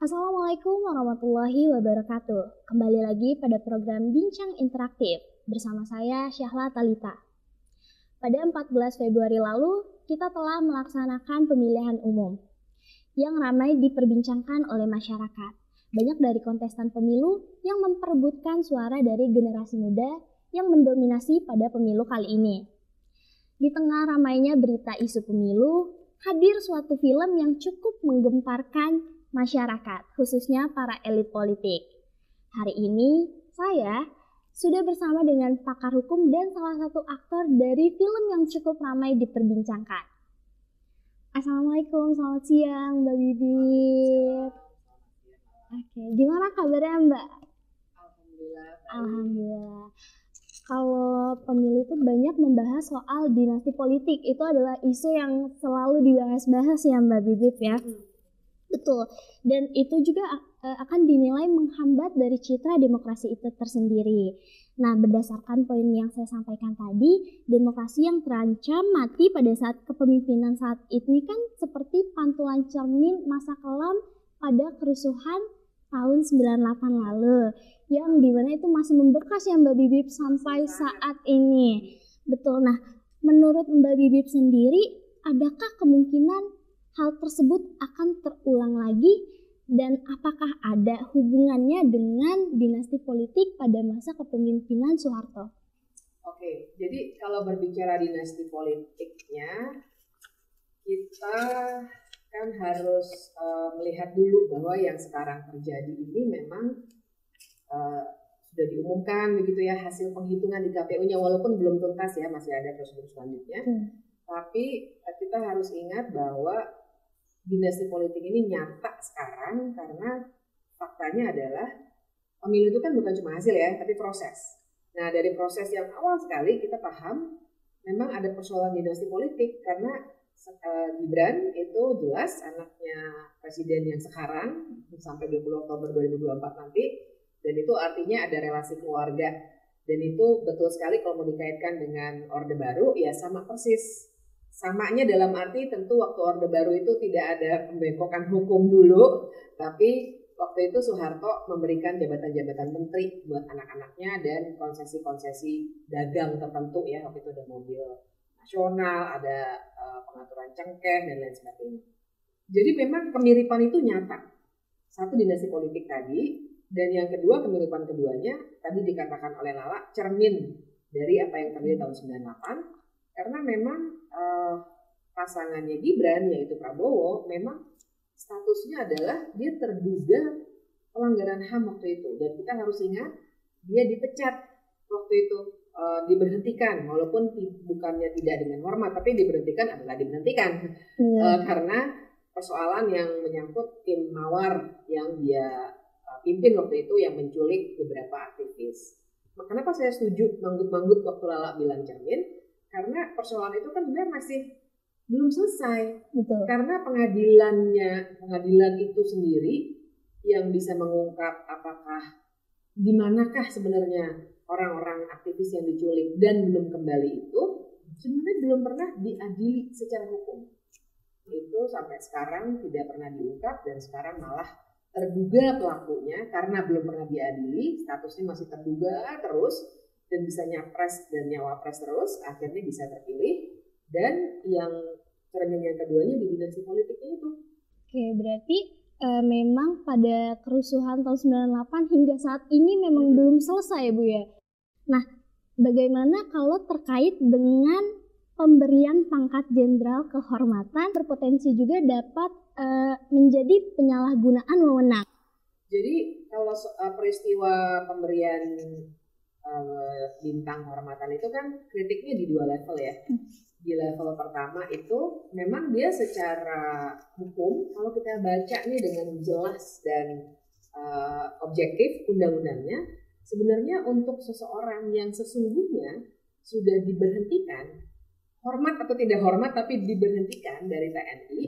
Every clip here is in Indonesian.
Assalamualaikum warahmatullahi wabarakatuh. Kembali lagi pada program Bincang Interaktif bersama saya Syahla Talita. Pada 14 Februari lalu, kita telah melaksanakan pemilihan umum yang ramai diperbincangkan oleh masyarakat. Banyak dari kontestan pemilu yang memperebutkan suara dari generasi muda yang mendominasi pada pemilu kali ini. Di tengah ramainya berita isu pemilu, hadir suatu film yang cukup menggemparkan masyarakat, khususnya para elit politik. Hari ini, saya sudah bersama dengan pakar hukum dan salah satu aktor dari film yang cukup ramai diperbincangkan. Assalamualaikum, selamat siang Mbak Bibip. Oke, gimana kabarnya Mbak? Alhamdulillah. Kalau pemilu itu banyak membahas soal dinasti politik, itu adalah isu yang selalu dibahas-bahas ya Mbak Bibip ya. Betul, dan itu juga akan dinilai menghambat dari citra demokrasi itu tersendiri. Nah, berdasarkan poin yang saya sampaikan tadi, demokrasi yang terancam mati pada saat kepemimpinan saat ini kan seperti pantulan cermin masa kelam pada kerusuhan tahun 98 lalu, yang dimana itu masih membekas ya Mbak Bibip sampai saat ini. Betul, nah menurut Mbak Bibip sendiri, adakah kemungkinan hal tersebut akan terulang lagi dan apakah ada hubungannya dengan dinasti politik pada masa kepemimpinan Soeharto? Oke, jadi kalau berbicara dinasti politiknya, kita kan harus melihat dulu bahwa yang sekarang terjadi ini memang sudah diumumkan begitu ya hasil penghitungan di KPU-nya, walaupun belum tuntas ya, masih ada prosedur selanjutnya. Tapi kita harus ingat bahwa dinasti politik ini nyata sekarang karena faktanya adalah pemilu itu kan bukan cuma hasil ya, tapi proses. Nah, dari proses yang awal sekali kita paham memang ada persoalan dinasti politik karena Gibran itu jelas anaknya presiden yang sekarang sampai 20 Oktober 2024 nanti, dan itu artinya ada relasi keluarga, dan itu betul sekali kalau mau dikaitkan dengan Orde Baru ya sama persis. Samanya dalam arti tentu waktu Orde Baru itu tidak ada pembengkokan hukum dulu, tapi waktu itu Soeharto memberikan jabatan-jabatan menteri buat anak-anaknya dan konsesi-konsesi dagang tertentu ya, waktu itu ada mobil nasional, ada pengaturan cengkeh dan lain sebagainya. Jadi memang kemiripan itu nyata. Satu dinasti politik tadi, dan yang kedua kemiripan keduanya tadi dikatakan oleh Lala cermin dari apa yang terjadi tahun 98. Karena memang pasangannya Gibran yaitu Prabowo memang statusnya adalah dia terduga pelanggaran HAM waktu itu, dan kita harus ingat dia dipecat waktu itu, diberhentikan walaupun bukannya tidak dengan hormat, tapi diberhentikan adalah diberhentikan karena persoalan yang menyangkut tim mawar yang dia pimpin waktu itu yang menculik beberapa aktivis. Kenapa saya setuju manggut-manggut waktu Lala bilang cermin? Karena persoalan itu kan sebenarnya masih belum selesai. Betul. Karena pengadilan itu sendiri yang bisa mengungkap apakah di manakah sebenarnya orang-orang aktivis yang diculik dan belum kembali itu sebenarnya belum pernah diadili secara hukum. Itu sampai sekarang tidak pernah diungkap, dan sekarang malah terduga pelakunya karena belum pernah diadili, statusnya masih terduga terus, dan bisa nyapres dan nyawapres terus, akhirnya bisa terpilih. Dan yang cermin yang keduanya di dinasti politiknya itu. Oke, berarti memang pada kerusuhan tahun 98 hingga saat ini memang belum selesai Bu ya. Nah, bagaimana kalau terkait dengan pemberian pangkat jenderal kehormatan berpotensi juga dapat menjadi penyalahgunaan wewenang? Jadi kalau peristiwa pemberian bintang kehormatan itu kan kritiknya di dua level ya. Di level pertama itu memang dia secara hukum kalau kita baca nih dengan jelas dan objektif undang-undangnya, sebenarnya untuk seseorang yang sesungguhnya sudah diberhentikan, hormat atau tidak hormat tapi diberhentikan dari TNI,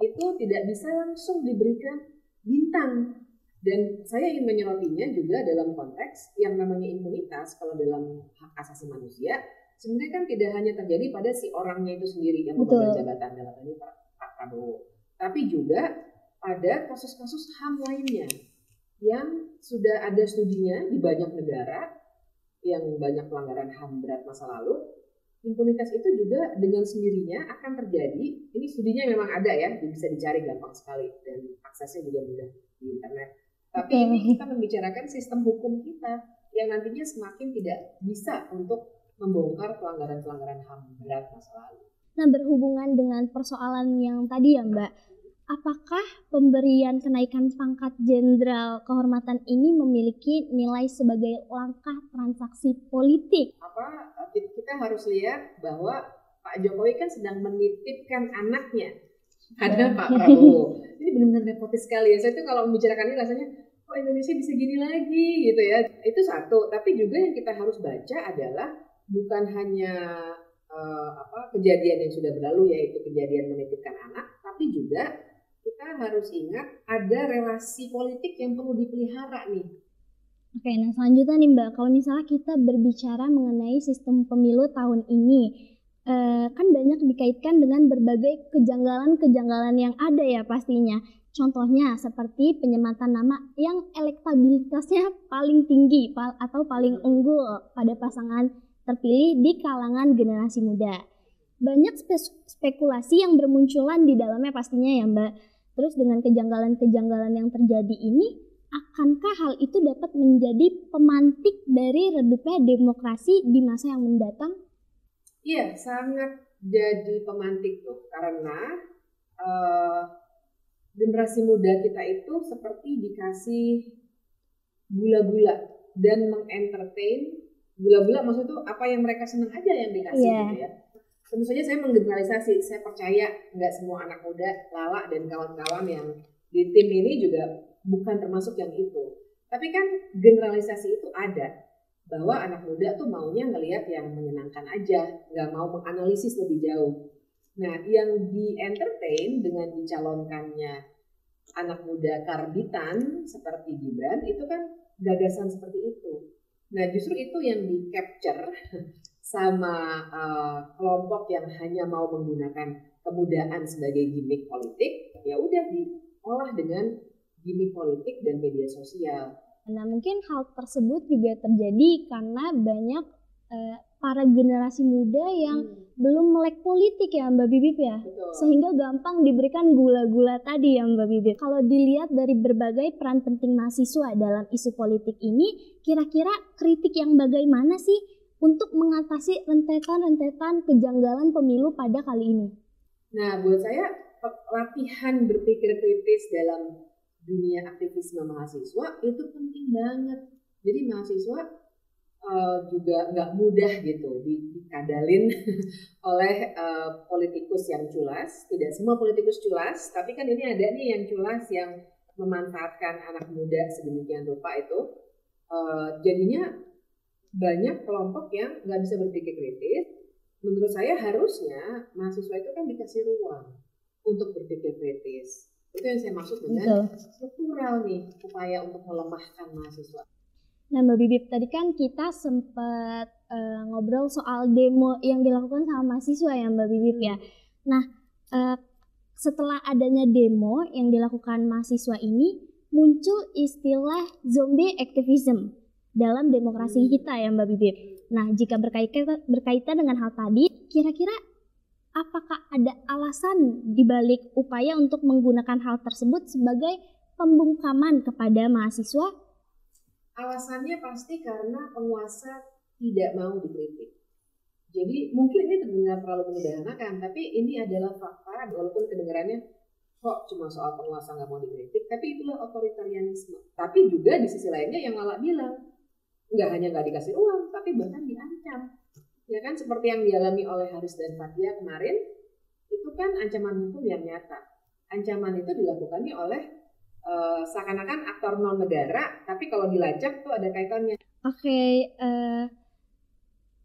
itu tidak bisa langsung diberikan bintang. Dan saya ingin menyerotinya juga dalam konteks yang namanya impunitas kalau dalam hak asasi manusia, sebenarnya kan tidak hanya terjadi pada si orangnya itu sendiri yang memegang jabatan dalam ini Pak Prabowo, tapi juga pada kasus-kasus HAM lainnya yang sudah ada studinya di banyak negara yang banyak pelanggaran HAM berat masa lalu. Impunitas itu juga dengan sendirinya akan terjadi. Ini studinya memang ada ya, bisa dicari gampang sekali dan aksesnya juga mudah di internet. Tapi ini kita membicarakan sistem hukum kita yang nantinya semakin tidak bisa untuk membongkar pelanggaran-pelanggaran HAM berat masa lalu. Nah, berhubungan dengan persoalan yang tadi ya Mbak, apakah pemberian kenaikan pangkat jenderal kehormatan ini memiliki nilai sebagai langkah transaksi politik? Kita harus lihat bahwa Pak Jokowi kan sedang menitipkan anaknya pada Pak Prabowo. Ini benar-benar nepotis sekali ya. Saya tuh kalau membicarakan ini rasanya, kok Indonesia bisa gini lagi gitu ya. Itu satu. Tapi juga yang kita harus baca adalah bukan hanya kejadian yang sudah berlalu, yaitu kejadian menitipkan anak, tapi juga kita harus ingat ada relasi politik yang perlu dipelihara nih. Oke, nah selanjutnya nih Mbak, kalau misalnya kita berbicara mengenai sistem pemilu tahun ini, kan banyak dikaitkan dengan berbagai kejanggalan-kejanggalan yang ada ya pastinya. Contohnya seperti penyematan nama yang elektabilitasnya paling tinggi atau paling unggul pada pasangan terpilih di kalangan generasi muda. Banyak spekulasi yang bermunculan di dalamnya pastinya ya Mbak. Terus dengan kejanggalan-kejanggalan yang terjadi ini, akankah hal itu dapat menjadi pemantik dari redupnya demokrasi di masa yang mendatang? Iya, sangat jadi pemantik tuh. Karena generasi muda kita itu seperti dikasih gula-gula dan mengentertain. Gula-gula maksudnya tuh apa yang mereka senang aja yang dikasih gitu ya. Tentu saja saya menggeneralisasi, saya percaya nggak semua anak muda, Lala dan kawan-kawan yang di tim ini juga bukan termasuk yang itu. Tapi kan generalisasi itu ada, bahwa anak muda tuh maunya ngelihat yang menyenangkan aja, nggak mau menganalisis lebih jauh. Nah, yang di-entertain dengan dicalonkannya anak muda karbitan seperti Gibran, itu kan gagasan seperti itu. Nah, justru itu yang di-capture sama kelompok yang hanya mau menggunakan kemudaan sebagai gimmick politik, ya udah diolah dengan gimmick politik dan media sosial. Nah, mungkin hal tersebut juga terjadi karena banyak para generasi muda yang belum melek politik ya Mbak Bibip ya. Betul. Sehingga gampang diberikan gula-gula tadi ya Mbak Bibip. Kalau dilihat dari berbagai peran penting mahasiswa dalam isu politik ini, kira-kira kritik yang bagaimana sih untuk mengatasi rentetan-rentetan kejanggalan pemilu pada kali ini? Nah, buat saya latihan berpikir kritis dalam dunia aktivisme mahasiswa itu penting banget. Jadi mahasiswa juga nggak mudah gitu dikadalin oleh politikus yang culas. Tidak semua politikus culas, tapi kan ini ada nih yang culas yang memanfaatkan anak muda sedemikian rupa itu. Jadinya banyak kelompok yang nggak bisa berpikir kritis. Menurut saya harusnya mahasiswa itu kan dikasih ruang untuk berpikir kritis. Itu yang saya maksud dengan struktural nih, upaya untuk melemahkan mahasiswa. Nah Mbak Bibip, tadi kan kita sempat ngobrol soal demo yang dilakukan sama mahasiswa ya Mbak Bibip ya. Nah setelah adanya demo yang dilakukan mahasiswa ini, muncul istilah zombie activism dalam demokrasi kita ya Mbak Bibip. Nah jika berkaitan dengan hal tadi, kira-kira apakah ada alasan dibalik upaya untuk menggunakan hal tersebut sebagai pembungkaman kepada mahasiswa? Alasannya pasti karena penguasa tidak mau dikritik. Jadi mungkin ini terdengar terlalu menyederhanakan, tapi ini adalah fakta walaupun kedengarannya kok cuma soal penguasa nggak mau dikritik, tapi itulah otoritarianisme. Tapi juga di sisi lainnya yang Lala bilang, nggak hanya nggak dikasih uang, tapi bahkan diancam. Ya kan seperti yang dialami oleh Haris dan Fathia kemarin, itu kan ancaman hukum yang nyata. Ancaman itu dilakukannya oleh seakan-akan aktor non negara, tapi kalau dilacak tuh ada kaitannya. Oke,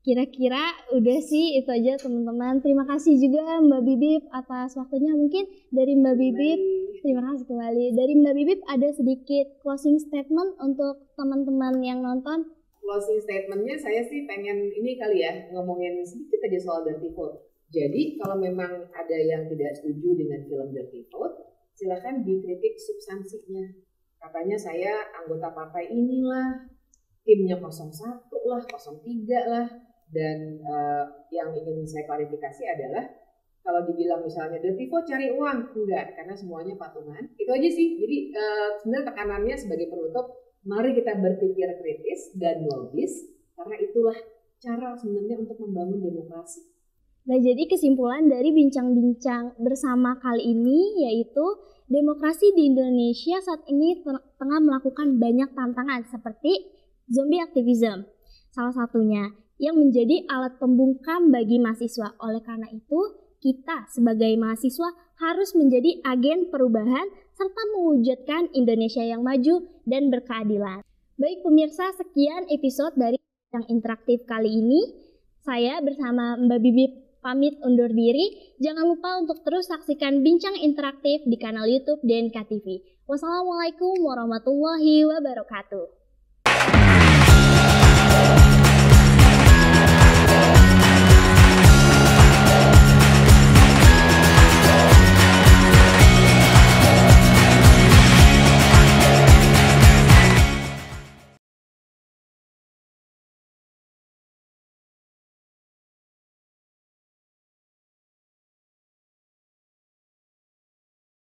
kira-kira udah sih itu aja teman-teman. Terima kasih juga Mbak Bibip atas waktunya. Mungkin dari Mbak Bibip, terima kasih kembali. Dari Mbak Bibip ada sedikit closing statement untuk teman-teman yang nonton. Closing statementnya saya sih pengen ini kali ya, ngomongin sedikit aja soal Dirty Vote. Jadi kalau memang ada yang tidak setuju dengan film Dirty Vote, silakan dikritik substansinya. Katanya saya anggota partai inilah, timnya 01 lah, 03 lah, dan yang ingin saya klarifikasi adalah kalau dibilang misalnya Detivo cari uang, enggak, karena semuanya patungan. Itu aja sih. Jadi sebenarnya tekanannya sebagai penutup, mari kita berpikir kritis dan logis, karena itulah cara sebenarnya untuk membangun demokrasi. Nah, jadi kesimpulan dari bincang-bincang bersama kali ini yaitu demokrasi di Indonesia saat ini tengah melakukan banyak tantangan seperti zombie activism, salah satunya yang menjadi alat pembungkam bagi mahasiswa. Oleh karena itu, kita sebagai mahasiswa harus menjadi agen perubahan serta mewujudkan Indonesia yang maju dan berkeadilan. Baik pemirsa, sekian episode dari Bincang Interaktif kali ini. Saya bersama Mbak Bibi pamit undur diri. Jangan lupa untuk terus saksikan Bincang Interaktif di kanal YouTube DNK TV. Wassalamualaikum warahmatullahi wabarakatuh.